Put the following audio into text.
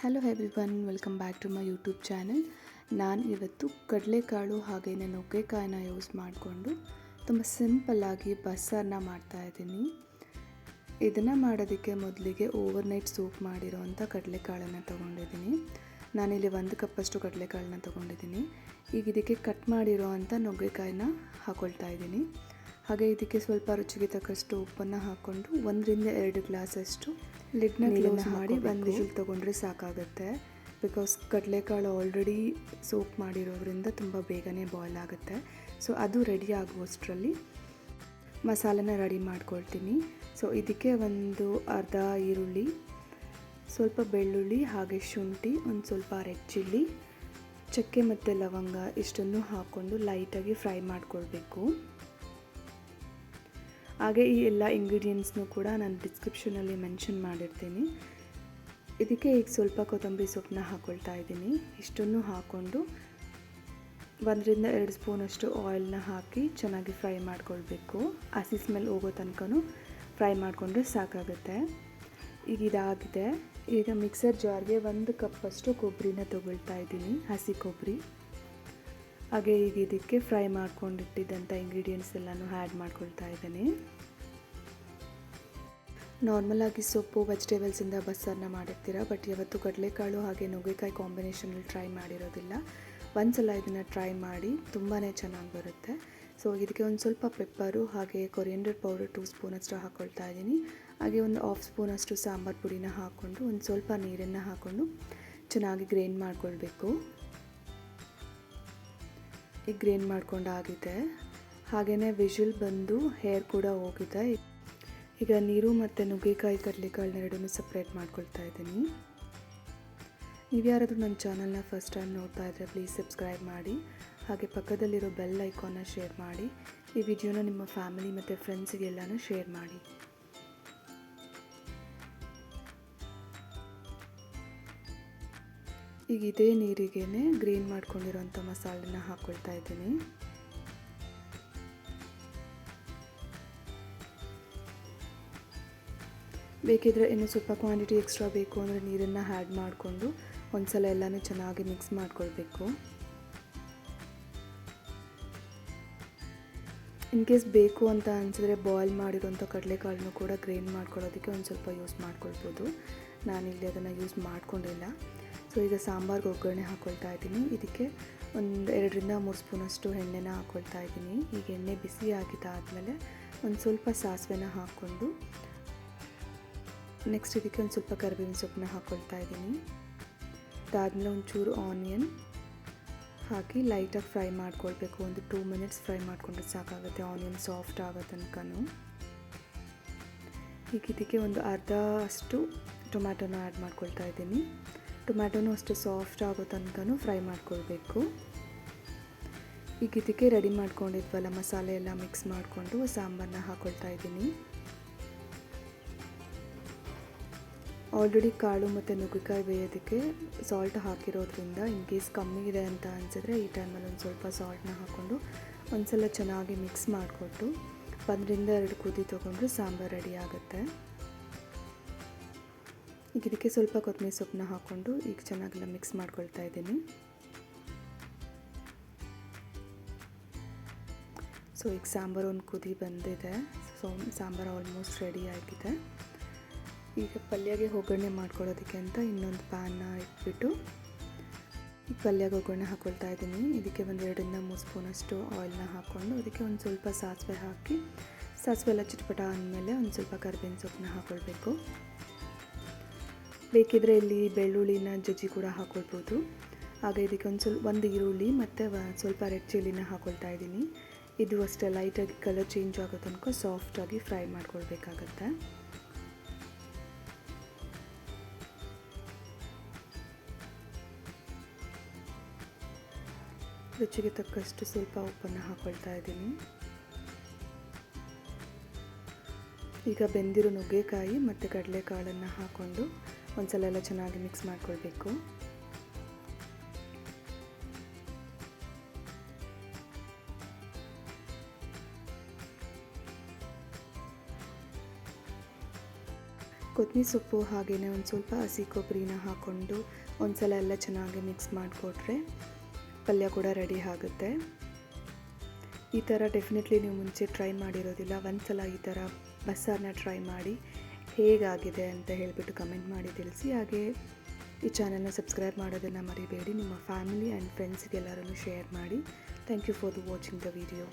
Hello everyone, welcome back to my YouTube channel. ನಾನು ಇವತ್ತು ಕಡಲೆಕಾಳು ಹಾಗೆಯೇ ನುಗ್ಗೆಕಾಯಿನ ಯೂಸ್ ಮಾಡಿಕೊಂಡು ತುಂಬ ಸಿಂಪಲ್ಲಾಗಿ ಬಸ್ಸಾರನ್ನ ಮಾಡ್ತಾಯಿದ್ದೀನಿ. ಇದನ್ನು ಮಾಡೋದಕ್ಕೆ ಮೊದಲಿಗೆ ಓವರ್ನೈಟ್ ಸೋಕ್ ಮಾಡಿರೋವಂಥ ಕಡಲೆಕಾಳನ್ನು ತೊಗೊಂಡಿದ್ದೀನಿ. ನಾನಿಲ್ಲಿ 1 ಕಪ್ಪಷ್ಟು ಕಡಲೆಕಾಳನ್ನ ತೊಗೊಂಡಿದ್ದೀನಿ. ಈಗ ಇದಕ್ಕೆ ಕಟ್ ಮಾಡಿರೋ ಅಂಥ ನುಗ್ಗೆಕಾಯಿನ ಹಾಕ್ಕೊಳ್ತಾ ಇದ್ದೀನಿ. ಹಾಗೆ ಇದಕ್ಕೆ ಸ್ವಲ್ಪ ರುಚಿಗೆ ತಕ್ಕಷ್ಟು ಉಪ್ಪನ್ನು ಹಾಕ್ಕೊಂಡು 1 ರಿಂದ 2 ಗ್ಲಾಸಷ್ಟು ಲಿಡ್ನ ಕ್ಲೋಸ್ ಮಾಡಿ 1 ವಿಷಲ್ ತೊಗೊಂಡ್ರೆ ಸಾಕಾಗುತ್ತೆ. ಬಿಕಾಸ್ ಕಡಲೆಕಾಳು ಆಲ್ರೆಡಿ ಸೋಕ್ ಮಾಡಿರೋದ್ರಿಂದ ತುಂಬ ಬೇಗನೆ ಬಾಯ್ಲ್ ಆಗುತ್ತೆ. ಸೊ ಅದು ರೆಡಿ ಆಗುವಷ್ಟರಲ್ಲಿ ಮಸಾಲೆನ ರೆಡಿ ಮಾಡ್ಕೊಳ್ತೀನಿ. ಸೊ ಇದಕ್ಕೆ ಒಂದು ಅರ್ಧ ಈರುಳ್ಳಿ, ಸ್ವಲ್ಪ ಬೆಳ್ಳುಳ್ಳಿ, ಹಾಗೆ ಶುಂಠಿ, ಒಂದು ಸ್ವಲ್ಪ ರೆಡ್ ಚಿಲ್ಲಿ, ಚಕ್ಕೆ ಮತ್ತು ಲವಂಗ ಇಷ್ಟನ್ನು ಹಾಕ್ಕೊಂಡು ಲೈಟಾಗಿ ಫ್ರೈ ಮಾಡ್ಕೊಳ್ಬೇಕು. ಹಾಗೆ ಈ ಎಲ್ಲ ಇಂಗ್ರೀಡಿಯೆಂಟ್ಸ್ನೂ ಕೂಡ ನಾನು ಡಿಸ್ಕ್ರಿಪ್ಷನಲ್ಲಿ ಮೆನ್ಷನ್ ಮಾಡಿರ್ತೀನಿ. ಇದಕ್ಕೆ ಈಗ ಸ್ವಲ್ಪ ಕೊತ್ತಂಬರಿ ಸೊಪ್ಪನ್ನ ಹಾಕ್ಕೊಳ್ತಾ ಇದ್ದೀನಿ. ಇಷ್ಟನ್ನು ಹಾಕ್ಕೊಂಡು 1 ರಿಂದ 2 ಸ್ಪೂನಷ್ಟು ಆಯಿಲ್ನ ಹಾಕಿ ಚೆನ್ನಾಗಿ ಫ್ರೈ ಮಾಡ್ಕೊಳ್ಬೇಕು. ಹಸಿ ಸ್ಮೆಲ್ ಹೋಗೋ ತನಕನೂ ಫ್ರೈ ಮಾಡಿಕೊಂಡ್ರೆ ಸಾಕಾಗುತ್ತೆ. ಈಗ ಇದಾಗಿದೆ. ಈಗ ಮಿಕ್ಸರ್ ಜಾರ್ಗೆ 1 ಕಪ್ಪಷ್ಟು ಕೊಬ್ಬರಿನ ತೊಗೊಳ್ತಾ ಇದ್ದೀನಿ, ಹಸಿ ಕೊಬ್ಬರಿ. ಹಾಗೆ ಈಗ ಇದಕ್ಕೆ ಫ್ರೈ ಮಾಡ್ಕೊಂಡಿಟ್ಟಿದ್ದಂಥ ಇಂಗ್ರೀಡಿಯೆಂಟ್ಸ್ ಎಲ್ಲನೂ ಆ್ಯಡ್ ಮಾಡ್ಕೊಳ್ತಾ ಇದ್ದೀನಿ. ನಾರ್ಮಲಾಗಿ ಸೊಪ್ಪು ವೆಜಿಟೇಬಲ್ಸಿಂದ ಬಸ್ಸಾರನ್ನ ಮಾಡಿರ್ತೀರ, ಬಟ್ ಯಾವತ್ತು ಕಡಲೆಕಾಳು ಹಾಗೆ ನುಗ್ಗೆಕಾಯಿ ಕಾಂಬಿನೇಷನಲ್ಲಿ ಟ್ರೈ ಮಾಡಿರೋದಿಲ್ಲ. ಒಂದ್ಸಲ ಇದನ್ನು ಟ್ರೈ ಮಾಡಿ, ತುಂಬಾ ಚೆನ್ನಾಗಿ ಬರುತ್ತೆ. ಸೊ ಇದಕ್ಕೆ ಒಂದು ಸ್ವಲ್ಪ ಪೆಪ್ಪರು ಹಾಗೆ ಕೊರಿಯಂಡರ್ ಪೌಡರ್ 2 ಸ್ಪೂನಷ್ಟು ಹಾಕ್ಕೊಳ್ತಾ ಇದ್ದೀನಿ. ಹಾಗೆ ಒಂದು 1/2 ಸ್ಪೂನಷ್ಟು ಸಾಂಬಾರು ಪುಡಿನ ಹಾಕ್ಕೊಂಡು ಒಂದು ಸ್ವಲ್ಪ ನೀರನ್ನು ಹಾಕ್ಕೊಂಡು ಚೆನ್ನಾಗಿ ಗ್ರೈಂಡ್ ಮಾಡ್ಕೊಳ್ಬೇಕು. ಈಗ ಗ್ರೈಂಡ್ ಮಾಡ್ಕೊಂಡಾಗಿದೆ. ಹಾಗೆಯೇ ವಿಷಲ್ ಬಂದು ಹೇರ್ ಕೂಡ ಹೋಗಿದೆ. ಈಗ ನೀರು ಮತ್ತು ನುಗ್ಗೆಕಾಯಿ ಕಡಲೆಕಾಳನ್ನೆರಡನ್ನೂ ಸಪ್ರೇಟ್ ಮಾಡ್ಕೊಳ್ತಾ ಇದ್ದೀನಿ. ನೀವು ಯಾರಾದರೂ ನನ್ನ ಚಾನಲ್ನ ಫಸ್ಟ್ ಟೈಮ್ ನೋಡ್ತಾ ಇದ್ದರೆ ಪ್ಲೀಸ್ ಸಬ್ಸ್ಕ್ರೈಬ್ ಮಾಡಿ. ಹಾಗೆ ಪಕ್ಕದಲ್ಲಿರೋ ಬೆಲ್ ಐಕಾನ್ನ ಶೇರ್ ಮಾಡಿ. ಈ ವಿಡಿಯೋನ ನಿಮ್ಮ ಫ್ಯಾಮಿಲಿ ಮತ್ತು ಫ್ರೆಂಡ್ಸಿಗೆಲ್ಲನೂ ಶೇರ್ ಮಾಡಿ. ಈಗ ಇದೇ ನೀರಿಗೆ ಗ್ರೈಂಡ್ ಮಾಡ್ಕೊಂಡಿರೋಂಥ ಮಸಾಲೆನ ಹಾಕ್ಕೊಳ್ತಾ ಇದ್ದೀನಿ. ಬೇಕಿದ್ರೆ ಇನ್ನೂ ಸ್ವಲ್ಪ ಕ್ವಾಂಟಿಟಿ ಎಕ್ಸ್ಟ್ರಾ ಬೇಕು ಅಂದರೆ ನೀರನ್ನು ಆ್ಯಡ್ ಮಾಡಿಕೊಂಡು ಒಂದು ಸಲ ಎಲ್ಲನೂ ಚೆನ್ನಾಗಿ ಮಿಕ್ಸ್ ಮಾಡ್ಕೊಳ್ಬೇಕು. ಇನ್ ಕೇಸ್ ಬೇಕು ಅಂತ ಅನಿಸಿದ್ರೆ ಬಾಯ್ಲ್ ಮಾಡಿರೋಂಥ ಕಡಲೆಕಾಳನ್ನು ಕೂಡ ಗ್ರೈಂಡ್ ಮಾಡ್ಕೊಳ್ಳೋದಕ್ಕೆ ಒಂದು ಸ್ವಲ್ಪ ಯೂಸ್ ಮಾಡ್ಕೊಳ್ಬೋದು. ನಾನಿಲ್ಲಿ ಅದನ್ನು ಯೂಸ್ ಮಾಡ್ಕೊಂಡಿಲ್ಲ. ಸೊ ಈಗ ಸಾಂಬಾರ್ಗೆ ಒಗ್ಗರಣೆ ಹಾಕ್ಕೊಳ್ತಾ ಇದ್ದೀನಿ. ಇದಕ್ಕೆ ಒಂದು 2 ರಿಂದ 3 ಸ್ಪೂನಷ್ಟು ಎಣ್ಣೆನ ಹಾಕ್ಕೊಳ್ತಾ ಇದ್ದೀನಿ. ಈಗ ಎಣ್ಣೆ ಬಿಸಿ ಆಗಿದ್ದಾದಮೇಲೆ ಒಂದು ಸ್ವಲ್ಪ ಸಾಸಿವೆನ ಹಾಕ್ಕೊಂಡು ನೆಕ್ಸ್ಟ್ ಇದಕ್ಕೆ ಒಂದು ಸ್ವಲ್ಪ ಕರಿಬೇವಿನ ಸೊಪ್ಪನ್ನ ಹಾಕ್ಕೊಳ್ತಾ ಇದ್ದೀನಿ. ಅದಾದಮೇಲೆ ಒಂಚೂರು ಆನಿಯನ್ ಹಾಕಿ ಲೈಟಾಗಿ ಫ್ರೈ ಮಾಡ್ಕೊಳ್ಬೇಕು. ಒಂದು 2 ಮಿನಿಟ್ಸ್ ಫ್ರೈ ಮಾಡಿಕೊಂಡ್ರೆ ಸಾಕಾಗುತ್ತೆ, ಆನಿಯನ್ ಸಾಫ್ಟ್ ಆಗೋ ತನಕನೂ. ಈಗ ಇದಕ್ಕೆ ಒಂದು ಅರ್ಧ ಅಷ್ಟು ಟೊಮ್ಯಾಟೊನ ಆ್ಯಡ್ ಮಾಡ್ಕೊಳ್ತಾ ಇದ್ದೀನಿ. ಟೊಮ್ಯಾಟೊನೂ ಅಷ್ಟು ಸಾಫ್ಟ್ ಆಗೋ ತನಕನೂ ಫ್ರೈ ಮಾಡ್ಕೊಳ್ಬೇಕು. ಈಗ ಇದಕ್ಕೆ ರೆಡಿ ಮಾಡ್ಕೊಂಡಿದ್ವಲ್ಲ ಮಸಾಲೆ ಎಲ್ಲ ಮಿಕ್ಸ್ ಮಾಡಿಕೊಂಡು ಸಾಂಬಾರನ್ನ ಹಾಕ್ಕೊಳ್ತಾ ಇದ್ದೀನಿ. ಆಲ್ರೆಡಿ ಕಾಳು ಮತ್ತು ನುಗ್ಗೆಕಾಯಿ ಬೇಯೋದಕ್ಕೆ ಸಾಲ್ಟ್ ಹಾಕಿರೋದ್ರಿಂದ ಇನ್ ಕೇಸ್ ಕಮ್ಮಿ ಇದೆ ಅಂತ ಅನಿಸಿದ್ರೆ ಈ ಟೈಮಲ್ಲಿ ಒಂದು ಸ್ವಲ್ಪ ಸಾಲ್ಟನ್ನ ಹಾಕ್ಕೊಂಡು ಒಂದು ಸಲ ಚೆನ್ನಾಗಿ ಮಿಕ್ಸ್ ಮಾಡಿಕೊಟ್ಟು 1 ರಿಂದ 2 ಕುದಿ ತೊಗೊಂಡ್ರೆ ಸಾಂಬಾರು ರೆಡಿ ಆಗುತ್ತೆ. ಈಗ ಇದಕ್ಕೆ ಸ್ವಲ್ಪ ಕೊತ್ತಂಬರಿ ಸೊಪ್ಪನ್ನ ಹಾಕ್ಕೊಂಡು ಈಗ ಚೆನ್ನಾಗೆಲ್ಲ ಮಿಕ್ಸ್ ಮಾಡ್ಕೊಳ್ತಾ ಇದ್ದೀನಿ. ಸೊ ಈಗ ಸಾಂಬಾರು ಒಂದು ಕುದಿ ಬಂದಿದೆ. ಸೊ ಸಾಂಬಾರು ಆಲ್ಮೋಸ್ಟ್ ರೆಡಿ ಆಗಿದೆ. ಈಗ ಪಲ್ಯಗೆ ಒಗ್ಗರಣೆ ಮಾಡ್ಕೊಳ್ಳೋದಕ್ಕೆ ಅಂತ ಇನ್ನೊಂದು ಪ್ಯಾನ್ನ ಇಟ್ಬಿಟ್ಟು ಈಗ ಪಲ್ಯಗೆ ಒಗ್ಗರಣೆ ಹಾಕ್ಕೊಳ್ತಾ ಇದ್ದೀನಿ. ಇದಕ್ಕೆ ಒಂದು 2 ರಿಂದ 3 ಸ್ಪೂನಷ್ಟು ಆಯಿಲ್ನ ಹಾಕ್ಕೊಂಡು ಅದಕ್ಕೆ ಒಂದು ಸ್ವಲ್ಪ ಸಾಸಿವೆ ಹಾಕಿ, ಸಾಸಿವೆ ಎಲ್ಲ ಚಿಟಪಟ ಅಂದಮೇಲೆ ಒಂದು ಸ್ವಲ್ಪ ಕರಿಬೇವಿನ ಸೊಪ್ಪನ್ನ ಹಾಕ್ಕೊಳ್ಬೇಕು. ಬೇಕಿದ್ರೆ ಇಲ್ಲಿ ಬೆಳ್ಳುಳ್ಳಿನ ಜಜ್ಜಿ ಕೂಡ ಹಾಕ್ಕೊಳ್ಬೋದು. ಹಾಗೆ ಇದಕ್ಕೆ ಒಂದು ಈರುಳ್ಳಿ ಮತ್ತು ಸ್ವಲ್ಪ ರೆಡ್ ಚಿಲ್ಲಿನ ಹಾಕ್ಕೊಳ್ತಾ ಇದ್ದೀನಿ. ಇದು ಅಷ್ಟೇ ಲೈಟಾಗಿ ಕಲರ್ ಚೇಂಜ್ ಆಗೋ ತನಕ ಸಾಫ್ಟಾಗಿ ಫ್ರೈ ಮಾಡ್ಕೊಳ್ಬೇಕಾಗತ್ತೆ. ರುಚಿಗೆ ತಕ್ಕಷ್ಟು ಸ್ವಲ್ಪ ಉಪ್ಪನ್ನು ಹಾಕ್ಕೊಳ್ತಾ ಇದ್ದೀನಿ. ಈಗ ಬೆಂದಿರೋ ನುಗ್ಗೆಕಾಯಿ ಮತ್ತು ಕಡಲೆಕಾಳನ್ನು ಹಾಕ್ಕೊಂಡು ಒಂದು ಸಲ ಎಲ್ಲ ಚೆನ್ನಾಗಿ ಮಿಕ್ಸ್ ಮಾಡ್ಕೊಳ್ಬೇಕು. ಕೊತ್ತಂಬರಿ ಸೊಪ್ಪು ಹಾಗೆಯೇ ಒಂದು ಸ್ವಲ್ಪ ಹಸಿ ಕೊಬ್ಬರಿನ ಹಾಕ್ಕೊಂಡು ಒಂದು ಸಲ ಎಲ್ಲ ಚೆನ್ನಾಗಿ ಮಿಕ್ಸ್ ಮಾಡಿಕೊಟ್ರೆ ಪಲ್ಯ ಕೂಡ ರೆಡಿ ಆಗುತ್ತೆ. ಈ ಥರ ಡೆಫಿನೆಟ್ಲಿ ನೀವು ಮುಂಚೆ ಟ್ರೈ ಮಾಡಿರೋದಿಲ್ಲ, ಒಂದು ಸಲ ಈ ಥರ ಬಸ್ಸಾರನ್ನ ಟ್ರೈ ಮಾಡಿ ಹೇಗಾಗಿದೆ ಅಂತ ಹೇಳಿಬಿಟ್ಟು ಕಮೆಂಟ್ ಮಾಡಿ ತಿಳಿಸಿ. ಹಾಗೆ ಈ ಚಾನಲ್ನ ಸಬ್ಸ್ಕ್ರೈಬ್ ಮಾಡೋದನ್ನು ಮರಿಬೇಡಿ. ನಿಮ್ಮ ಫ್ಯಾಮಿಲಿ ಆ್ಯಂಡ್ ಫ್ರೆಂಡ್ಸ್ಗೆಲ್ಲರೂ ಶೇರ್ ಮಾಡಿ. Thank you for watching the video.